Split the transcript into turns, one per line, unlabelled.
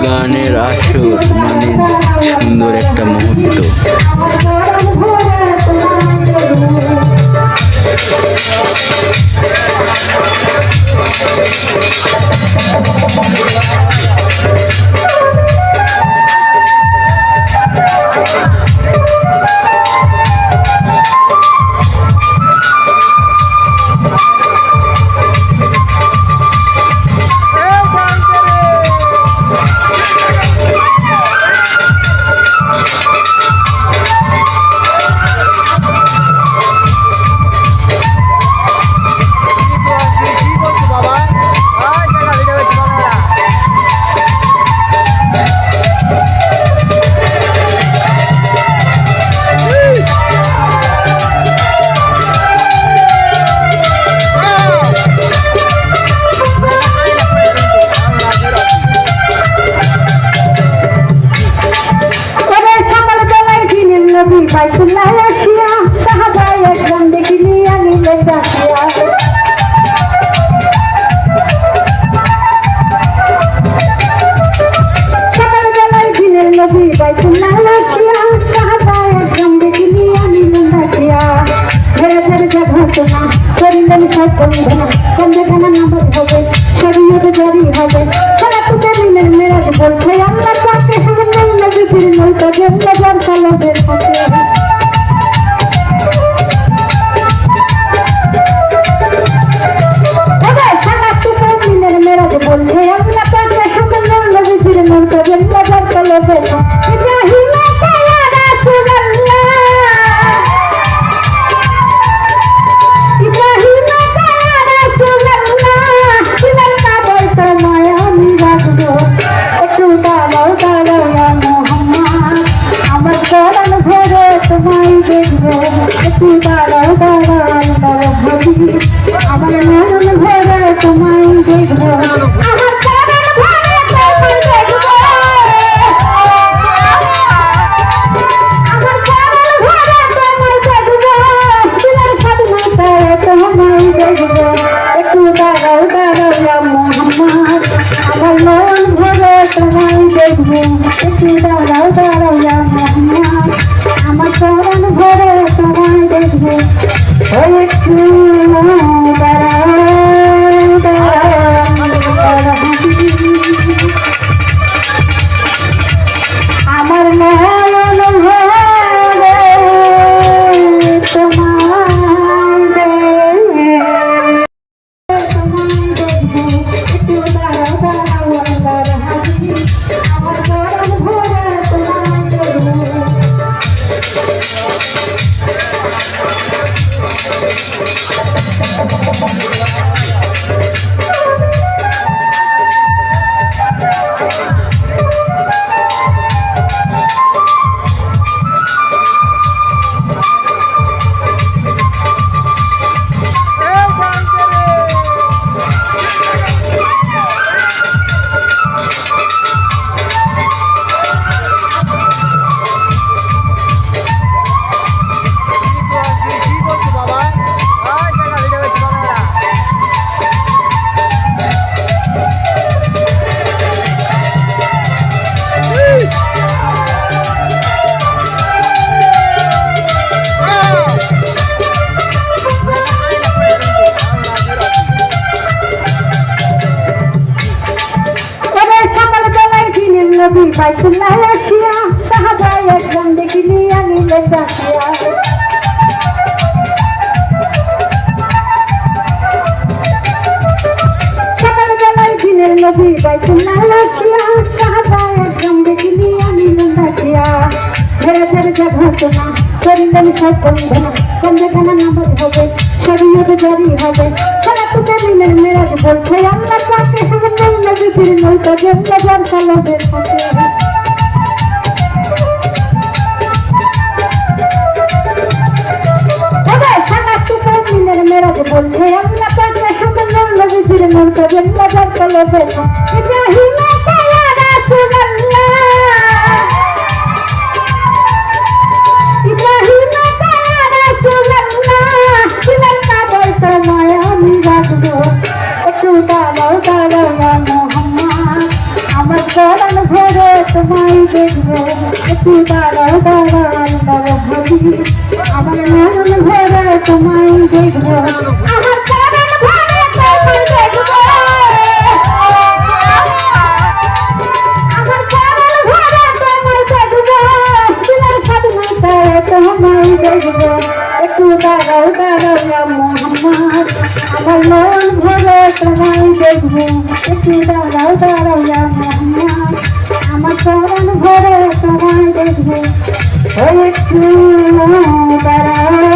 গানের আসর মানে সুন্দর একটা মুহূর্ত।
বাইতুল্লাহ আসিয়া সাহাবায়ে একজন দেখি নিয়া নিলেন ডাকিয়া। সকালবেলায় দিনের নবী বাইতুল্লাহ আসিয়া সাহাবায়ে একজন দেখি নিয়া নিলেন ডাকিয়া। ধরে ধরে যা ঘটনা করিলেন সব বন্ধনা, কন্দেখানা নামাজ হবে, শরীয়ত জারি হবে, সালাতুতে দিনের মেরাজ বলছে আল্লাহ পাকে হামদুল নবীর নৌকা জেন্নাবার কালাবের হাতে। আমার মন ভরে তোমায় দেখবো, আমার প্রাণ ভরে তোমায় দেখবো, আমার প্রাণ ভরে তোমায় দেখবো, দিলের স্বাধীনতায় তোমায় দেখবো। একটু দাঁড়াও দাঁড়াও মোহাম্মদ, আমার মন ভরে তোমায় দেখবো। একটু দাঁড়াও দাঁড়াও মোহাম্মদ, আমার প্রাণ ভরে তোমায় দেখবো। একটু আমার মন ভরে তোমায় দেখবো। একটু দাঁড়াও দাঁড়াও আল্লাহর হাবিব, আমার মন ভরে তোমায় দেখবো। নবী বাইতুল্লাহ আসিয়া সাহাবায়ে একজন দেখি নিয়া নিলেন ডাকিয়া। সকালবেলায় দিনের নবী বাইতুল্লাহ আসিয়া সাহাবায়ে একজন দেখি নিয়া নিলেন ডাকিয়া। ধরে ধরে যা ঘটনা করিলেন সব বন্ধনা, কন্দেখানা নামাজ হবে, শরীয়ত জারি হবে, সালাতুতে দিনের মেরাজ বলছে আল্লাহ পাকে হামদুল নবীর নৌকা জেন্নাবার কালাবের হাতে। মেরাজ বলছে আল্লাহ পাকে হামদুল নবীর নৌকা জেন্নাবার কালাবের হাতে। ইব্রাহিম ইয়া রাসূলুল্লাহ, ইব্রাহিম ইয়া রাসূলুল্লাহ, দিলের কাবার তোমায় আমি রাখবো। একটু দাঁড়াও দাঁড়াও মোহাম্মদ, আমার প্রাণ ভরে তোমায় দেখবো একটু দাঁড়াও দাঁড়াও দাঁড়াও ভাবি আমার নয়ন ভরে তোমায় দেখবো আমার চরণ ভরে তোমায় দেখবো আমার চরণ ভরে তোমায় দেখবো দিলের স্বাধীনতায় তোমায় দেখবো একটু দাঁড়াও দাঁড়াও মোহাম্মদ আমার মন ভরে তোমায় দেখবো একটু দাঁড়াও দাঁড়াও মোহাম্মদ আমার চরণ ভরে তোমায় দেখবো একটু দাঁড়াও